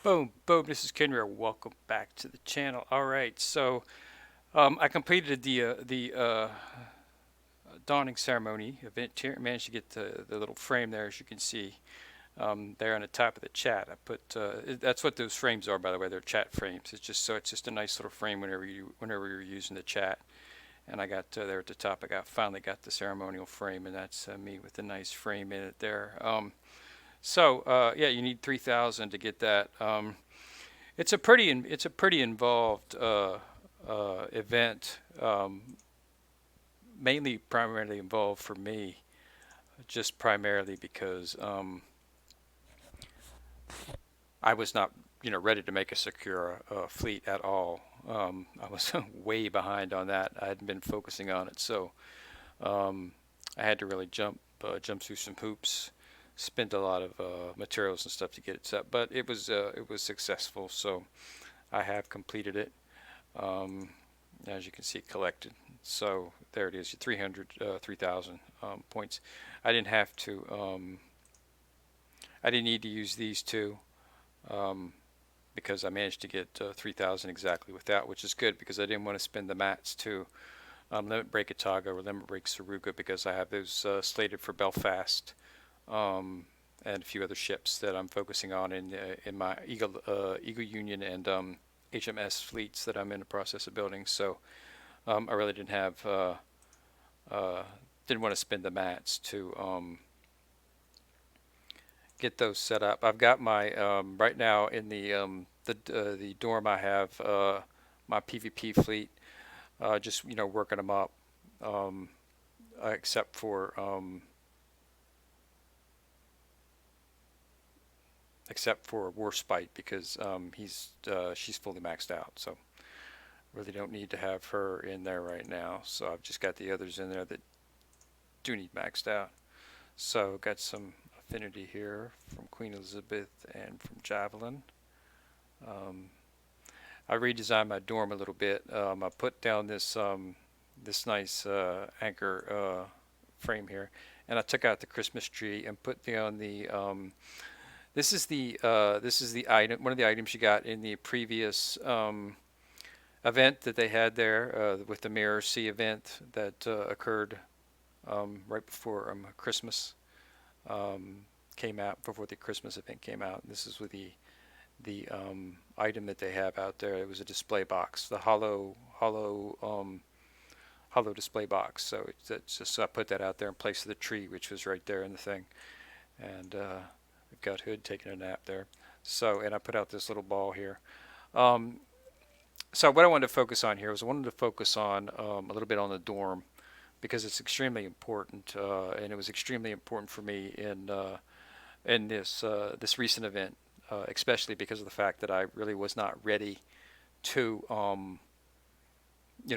Boom, boom. This is Kenry. Welcome back to the channel. All right, so I completed the dawning ceremony event here. Managed to get the little frame there, as you can see there on the top of the chat. I put that's what those frames are, by the way. They're chat frames. It's just a nice little frame whenever you're using the chat. And I got there at the top. Finally got the ceremonial frame, and that's me with a nice frame in it there. Yeah, you need 3,000 to get that. It's a pretty involved event, mainly primarily involved for me, just primarily because I was not ready to make a secure fleet at all. I was way behind on that. I hadn't been focusing on it, so um, I had to really jump through some hoops, spent a lot of materials and stuff to get it set, but it was successful. So I have completed it. Um, as you can see, collected. So there it is, 3,000 points. I didn't have to, I didn't need to use these two um, because I managed to get 3,000 exactly with that, which is good because I didn't want to spend the mats to limit break Otago or limit break Saruga because I have those slated for Belfast and a few other ships that I'm focusing on in my Eagle Union and HMS fleets that I'm in the process of building. So I really uh, didn't want to spend the mats to get those set up. I've got my right now in the dorm. I have my PvP fleet, just working them up, um, except for Warspite because she's fully maxed out. So really don't need to have her in there right now. So I've just got the others in there that do need maxed out. So got some affinity here from Queen Elizabeth and from Javelin. Um, I redesigned my dorm a little bit. I put down this nice anchor frame here, and I took out the Christmas tree and put down the. This is the item, one of the items you got in the previous event that they had there with the Mirror Sea event that occurred right before Christmas came out, before the Christmas event came out. This is with the item that they have out there. It was a display box, the hollow display box. So it's just I put that out there in place of the tree, which was right there in the thing. And we've got Hood taking a nap there. So and I put out this little ball here. Um, so what I wanted to focus on here was I wanted to focus on a little bit on the dorm because it's extremely important, and it was extremely important for me in this recent event, especially because of the fact that I really was not ready to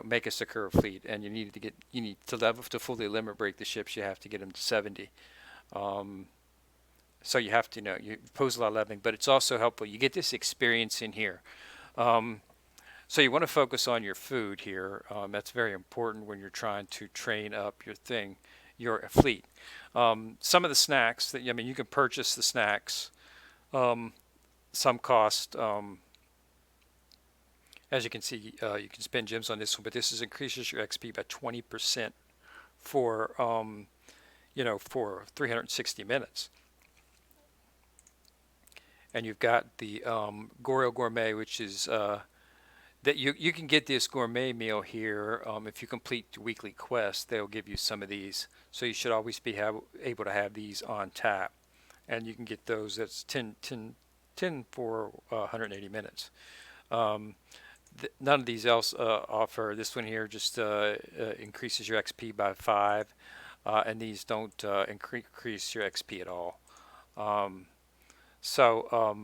make a secure fleet, and you need to level to fully limit break the ships. You have to get them to 70. Um, so you have to you pose a lot of leveling, but it's also helpful. You get this experience in here. Um, so you want to focus on your food here. That's very important when you're trying to train up your fleet. Some of the snacks that you can purchase the snacks. Um, some cost. As you can see, you can spend gems on this one, but this increases your XP by 20% for for 360 minutes. And you've got the Goro Gourmet, which is that you can get this gourmet meal here if you complete the weekly quest. They'll give you some of these, so you should always be able to have these on tap, and you can get those. That's 10 for 180 minutes. Um, None of these else offer. This one here just increases your XP by 5, and these don't increase your XP at all. Um, so,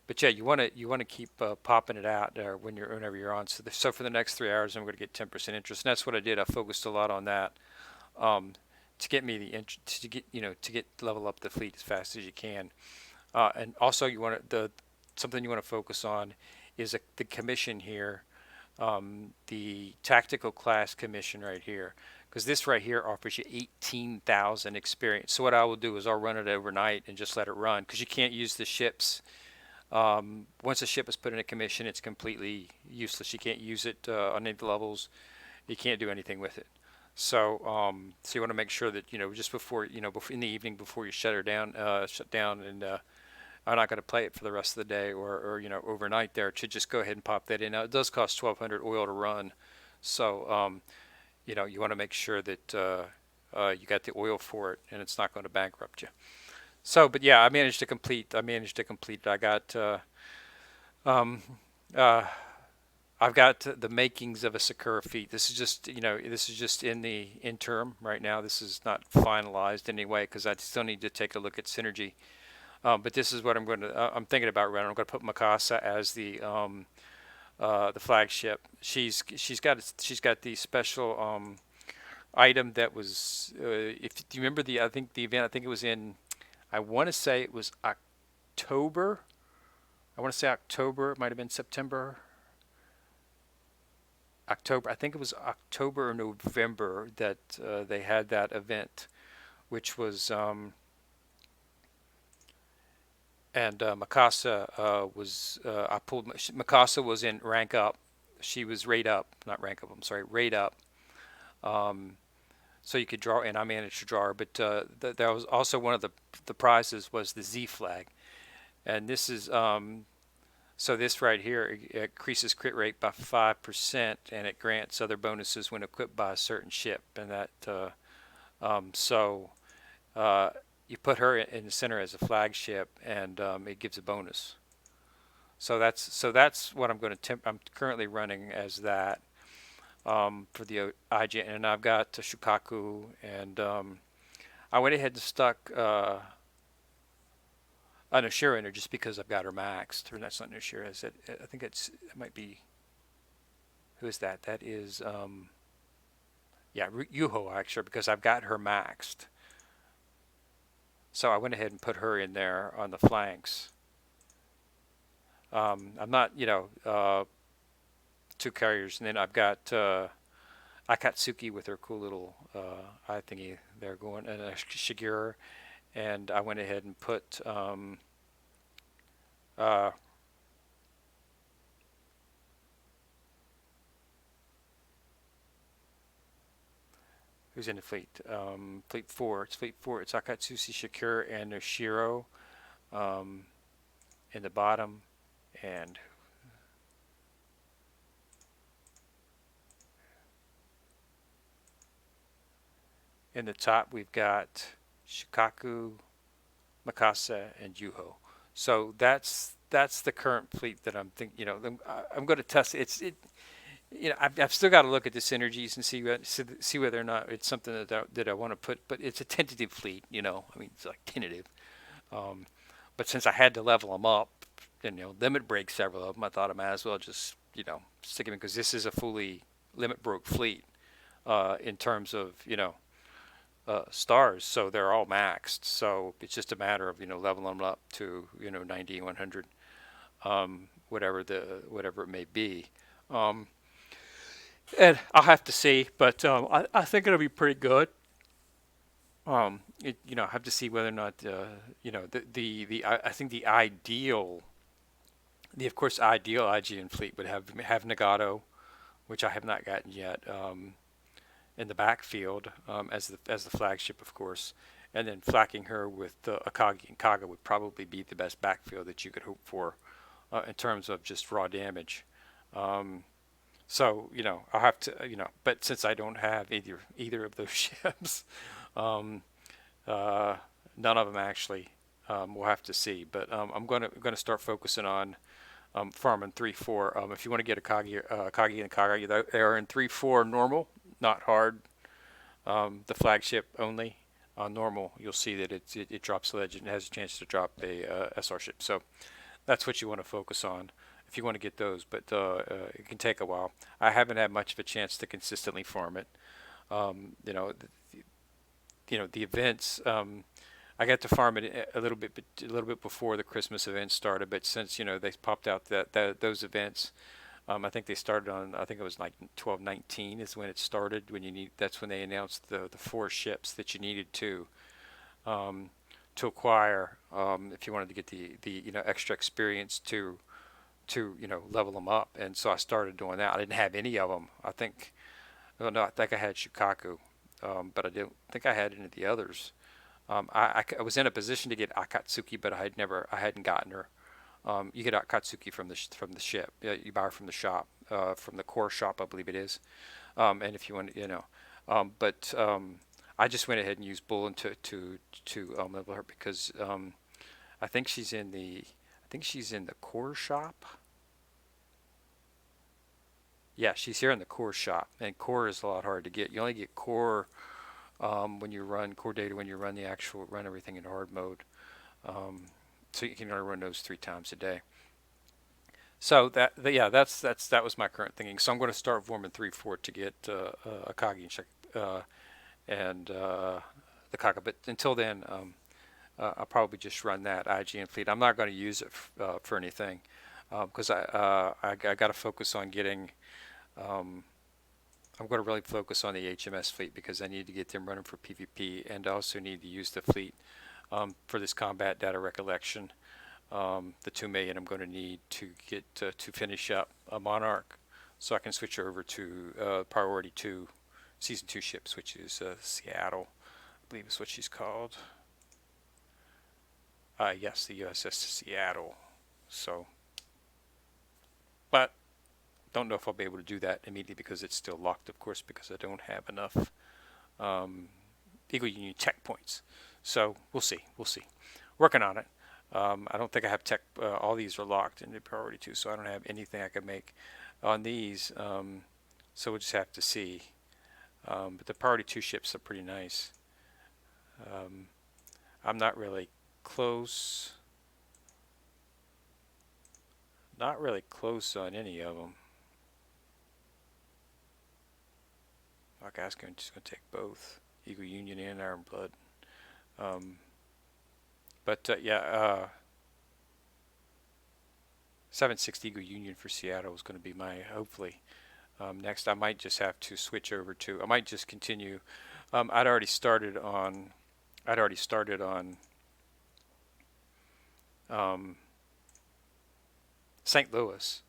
but yeah, you want to keep popping it out whenever you're on. So for the next 3 hours, I'm going to get 10% interest, and that's what I did. I focused a lot on that um, to get me to get to get level up the fleet as fast as you can. And also, something you want to focus on is the commission here, the tactical class commission right here, because this right here offers you 18,000 experience. So what I will do is I'll run it overnight and just let it run, because you can't use the ships Once a ship is put into commission, it's completely useless. You can't use it on any levels. You can't do anything with it. So you want to make sure that just before before in the evening before you shut down, and I'm not going to play it for the rest of the day or overnight there. To just go ahead and pop that in. Now it does cost 1,200 oil to run, so you want to make sure that you got the oil for it, and it's not going to bankrupt you. So, but yeah, I managed to complete. I managed to complete it. Um, uh, I've got the makings of a Sakura feat. This is just, this is just in the interim right now. This is not finalized anyway because I still need to take a look at synergy. But this is what I'm thinking about running. I'm going to put Mikasa as the flagship. She's got the special item that was if do you remember I think the event, I think it was in, I want to say it was October. I want to say October. It might have been September. October. I think it was October or November that they had that event, which was and Mikasa was I pulled Mikasa was in rank up. She was rate up, not rank up. I'm sorry, rate up. Um, so you could draw, and I managed to draw her. But that was also one of the prizes was the Z flag, and this is so this right here increases crit rate by 5%, and it grants other bonuses when equipped by a certain ship. And that so uh, you put her in the center as a flagship, and it gives a bonus. So that's what I'm going to I'm currently running as that for the IGN, and I've got Shukaku, and I went ahead and stuck an Ashura in her just because I've got her maxed. Or that's not an Ashura. I think it might be, who is that? That is yeah, Yuho actually, because I've got her maxed. So I went ahead and put her in there on the flanks. I'm not, two carriers, and then I've got Akatsuki with her cool little eye thingy there going, and Shigeru, and I went ahead and put uh, who's in the fleet? Fleet four. It's fleet four. It's Akatsuki, Shigeru, and Oshiro um, in the bottom, and in the top we've got Shikaku, Mikasa, and Yuho. So that's the current fleet that I'm thinking. I'm going to test it. I've still got to look at the synergies and see whether or not it's something that I want to put. But it's a tentative fleet. I mean, it's like tentative. Um, but since I had to level them up, and limit break several of them, I thought I might as well just stick them in, because this is a fully limit broke fleet in terms of stars, so they're all maxed. So it's just a matter of leveling them up to 90, 100, whatever it may be. Um, and I'll have to see, but I think it'll be pretty good. I have to see whether or not I think the of course ideal IGN fleet would have Nagato, which I have not gotten yet. In the backfield as the flagship, of course, and then flacking her with Akagi and Kaga would probably be the best backfield that you could hope for in terms of just raw damage. Um, so I'll have to but since I don't have either of those ships, um, uh, none of them actually. We'll have to see, but I'm going to start focusing on farming 3-4. If you want to get Kagi and Kaga, they are in 3-4 normal, not hard. The flagship only on normal, you'll see that it drops legend and has a chance to drop a SR ship. So that's what you want to focus on if you want to get those. But it can take a while. I haven't had much of a chance to consistently farm it. Um, you know, the events. I got to farm it a little bit before the Christmas event started. But since they popped out those events. I think they started on. I think it was like 12/19 is when it started. That's when they announced the four ships that you needed um, to acquire if you wanted to get the extra experience to level them up. And so I started doing that. I didn't have any of them. I think, oh no, I think I had Shukaku, but I didn't think I had any of the others. I was in a position to get Akatsuki, but I hadn't gotten her. You get Akatsuki from the ship. You buy her from the shop, from the core shop, I believe it is. And if you want, but I just went ahead and used Bullen to level her because I think she's in the core shop. Yeah, she's here in the core shop, and core is a lot hard to get. You only get core when you run core data when you run everything in hard mode. Um, so you can only run those 3 times a day. So yeah, that was my current thinking. So I'm going to start Vorman 3.4 to get Akagi and the Kaka. But until then, I'll probably just run that IGN fleet. I'm not going to use it for anything because I got to focus on getting. Um, I'm going to really focus on the HMS fleet because I need to get them running for PvP, and I also need to use the fleet for this combat data recollection. The 2 million I'm going to need to get to finish up a Monarch, so I can switch over to Priority 2, Season 2 ships, which is Seattle, I believe is what she's called. Yes, the USS Seattle. So, but don't know if I'll be able to do that immediately because it's still locked, of course, because I don't have enough um, Eagle Union tech points. So we'll see. We'll see. Working on it. I don't think I have tech. All these are locked into Priority 2, so I don't have anything I can make on these. So we'll just have to see. But the Priority 2 ships are pretty nice. I'm not really close. Not really close on any of them. Okay, I'm just going to take both Eagle Union and Iron Blood. Yeah, 760 Eagle Union for Seattle is going to be my hopefully next. I might just have to switch over to. I might just continue. I'd already started on. I'd already started on St. Louis,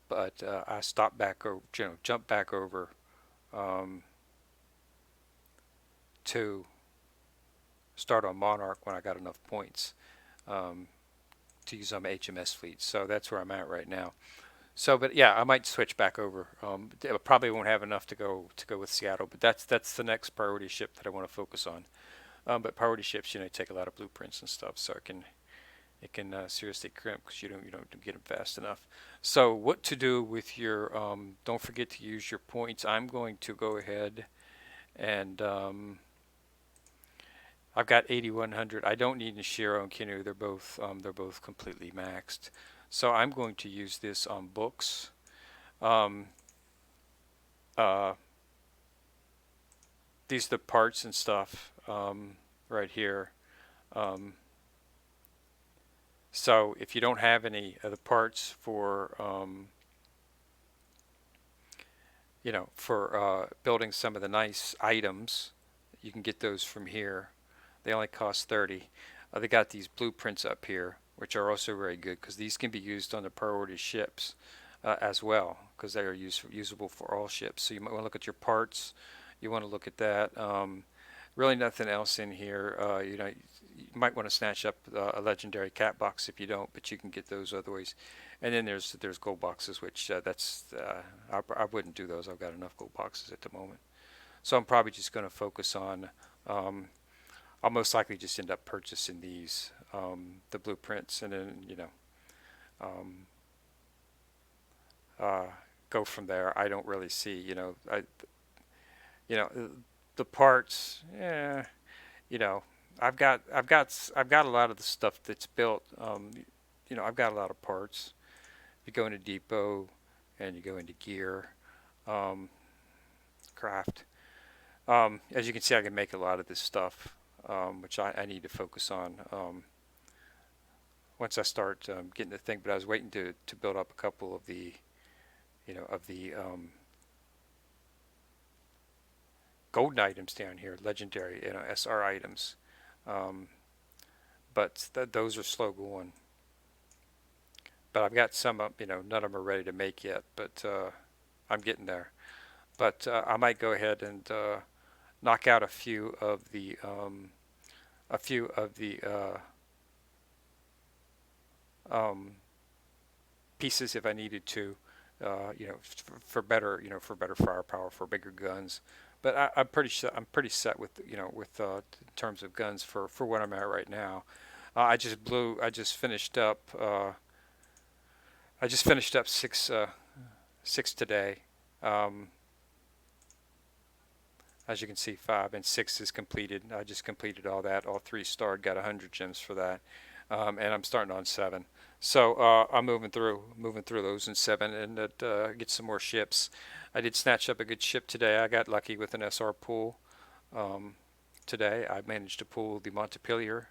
but I stopped back over. Jumped back over um, to start on Monarch when I got enough points to use on my HMS fleet. So that's where I'm at right now. So, but yeah, I might switch back over. I probably won't have enough to go with Seattle, but that's the next priority ship that I want to focus on. But priority ships, take a lot of blueprints and stuff, so it can seriously crimp because you don't get them fast enough. So, what to do with your? Don't forget to use your points. I'm going to go ahead and I've got 8100. I don't need Nishiro and Kinu. They're both completely maxed. So I'm going to use this on books. Um, uh, these are the parts and stuff right here. So if you don't have any of the parts for building some of the nice items, you can get those from here. They only cost 30. They got these blueprints up here, which are also very good because these can be used on the priority ships as well because they are usable for all ships. So you might want to look at your parts. You want to look at that. Really nothing else in here. You might want to snatch up a legendary cat box if you don't, but you can get those other ways. And then there's gold boxes, which I wouldn't do those. I've got enough gold boxes at the moment. So I'm probably just going to focus on. I'll most likely just end up purchasing these, the blueprints, and then um, go from there. I don't really see, you know, the parts. Yeah, you know, I've got a lot of the stuff that's built. I've got a lot of parts. You go into depot, and you go into gear, um, craft. As you can see, I can make a lot of this stuff, which I need to focus on once I start getting the thing. But I was waiting to build up a couple of the, golden items down here, legendary, SR items. but those are slow going. But I've got some, none of them are ready to make yet, but I'm getting there. But I might go ahead and knock out a few of the um, pieces if I needed to, for better, for better firepower, for bigger guns. But I'm pretty set with, with in terms of guns for what I'm at right now. I just finished up. I just finished up six today. Um, as you can see, 5 and 6 is completed. I just completed all that. All 3 starred. Got 100 gems for that, and I'm starting on 7. So I'm moving through those in 7, and get some more ships. I did snatch up a good ship today. I got lucky with an SR pull. Um, Today I managed to pull the Montpelier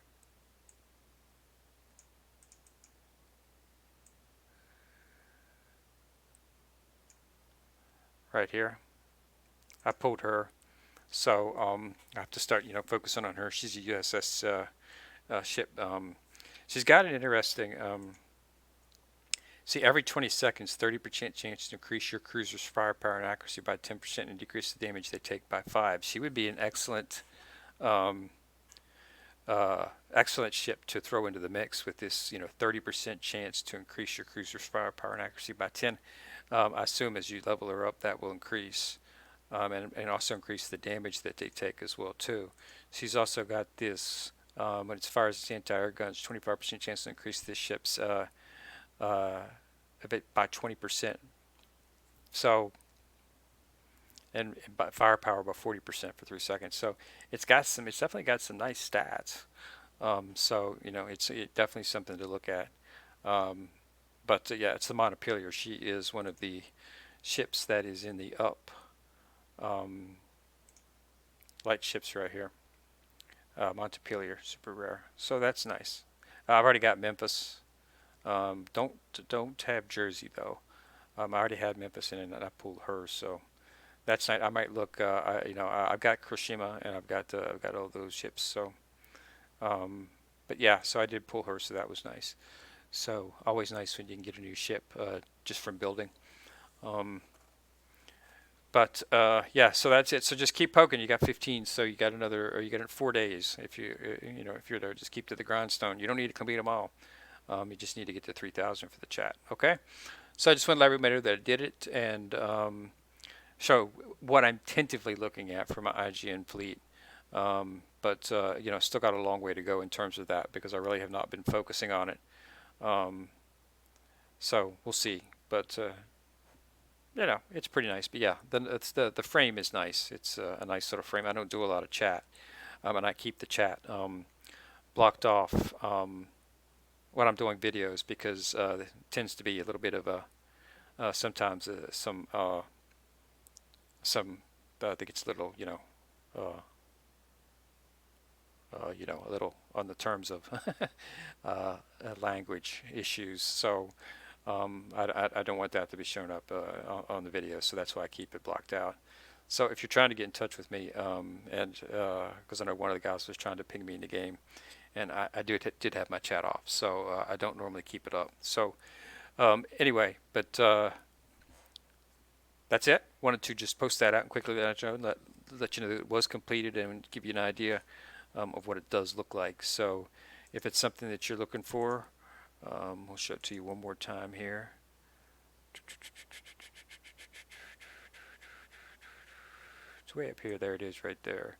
right here. I pulled her, so I have to start, focusing on her. She's a USS ship. She's got an interesting. See, every 20 seconds, 30% chance to increase your cruiser's firepower and accuracy by 10% and decrease the damage they take by 5. She would be an um, excellent ship to throw into the mix with this, 30% chance to increase your cruiser's firepower and accuracy by 10. I assume as you level her up, that will increase, and also increase the damage that they take as well too. She's also got this. When it fires its anti-air guns, 25% chance to increase this ship's uh, of it by 20%. So, and by firepower by 40% for 3 seconds. So it's definitely got some nice stats. So it's definitely something to look at. Um, but yeah, it's the Montpelier. She is one of the ships that is in the up um, light ships right here. Montpelier, super rare. So that's nice. I've already got Memphis. Don't have Jersey though. I already had Memphis in it, and I pulled her, so that's nice. I might look. I've got Kuroshima, and I've got all those ships. So, um, but yeah, so I did pull her, so that was nice. So always nice when you can get a new ship just from building. Um, but yeah, so that's it. So just keep poking. You got 15, so you got another, or you got 4 days. If if you're there, just keep to the grindstone. You don't need to complete them all. You just need to get to 3,000 for the chat. Okay. So I just want to let everybody know that I did it, and show what I'm tentatively looking at for my IGN fleet. But still got a long way to go in terms of that because I really have not been focusing on it. Um, so we'll see. But it's pretty nice. But yeah, the frame is nice. It's a nice sort of frame. I don't do a lot of chat, and I keep the chat blocked off when I'm doing videos because it tends to be a little bit of a sometimes some I think it's a little uh, a little on the terms of language issues. So I don't want that to be shown up on the video, so that's why I keep it blocked out. So if you're trying to get in touch with me, and because I know one of the guys was trying to ping me in the game, and I did have my chat off, so I don't normally keep it up. So anyway, but that's it. Wanted to just post that out and quickly let you know that it was completed and give you an idea of what it does look like. So if it's something that you're looking for, we'll show it to you one more time here. It's way up here. There it is right there.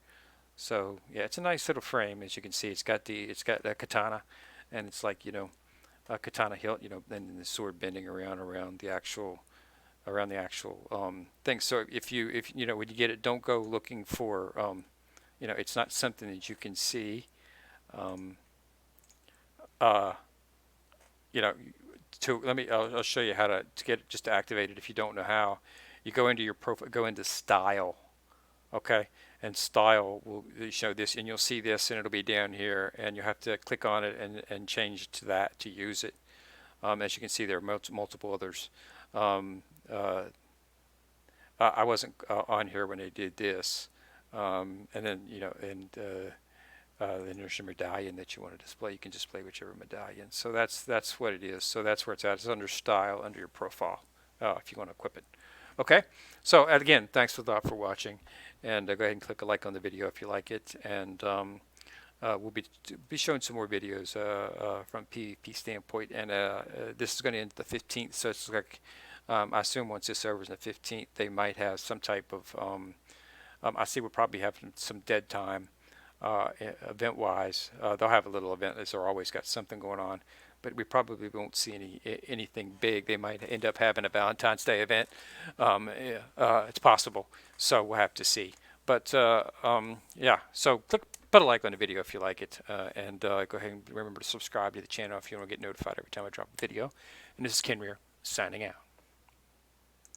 So yeah, it's a nice little frame. As you can see, it's got a katana, and it's like a katana hilt, and the sword bending around the actual thing. So if when you get it, don't go looking for it's not something that you can see. Um, uh, you know, I'll show you how to get it just to activate it if you don't know how. You go into your profile, go into style, okay, and style will show this, and you'll see this, and it'll be down here, and you have to click on it and change to that to use it. As you can see, there are multiple others. Um, uh, I wasn't on here when they did this, and then then there's a medallion that you want to display. You can display whichever medallion. So that's what it is. So that's where it's at. It's under style, under your profile, if you want to equip it. Okay. So again, thanks a lot for watching, and go ahead and click a like on the video if you like it. And we'll be showing some more videos from PvP standpoint. And this is going to end the 15th, so it's like I assume once this over is the 15th, they might have some type of I see we'll probably have some dead time event-wise. They'll have a little event, as they're always got something going on, but we probably won't see anything big. They might end up having a Valentine's Day event. It's possible, so we'll have to see. But yeah, so put a like on the video if you like it, and go ahead and remember to subscribe to the channel if you want to get notified every time I drop a video. And this is Ken Rear, signing out.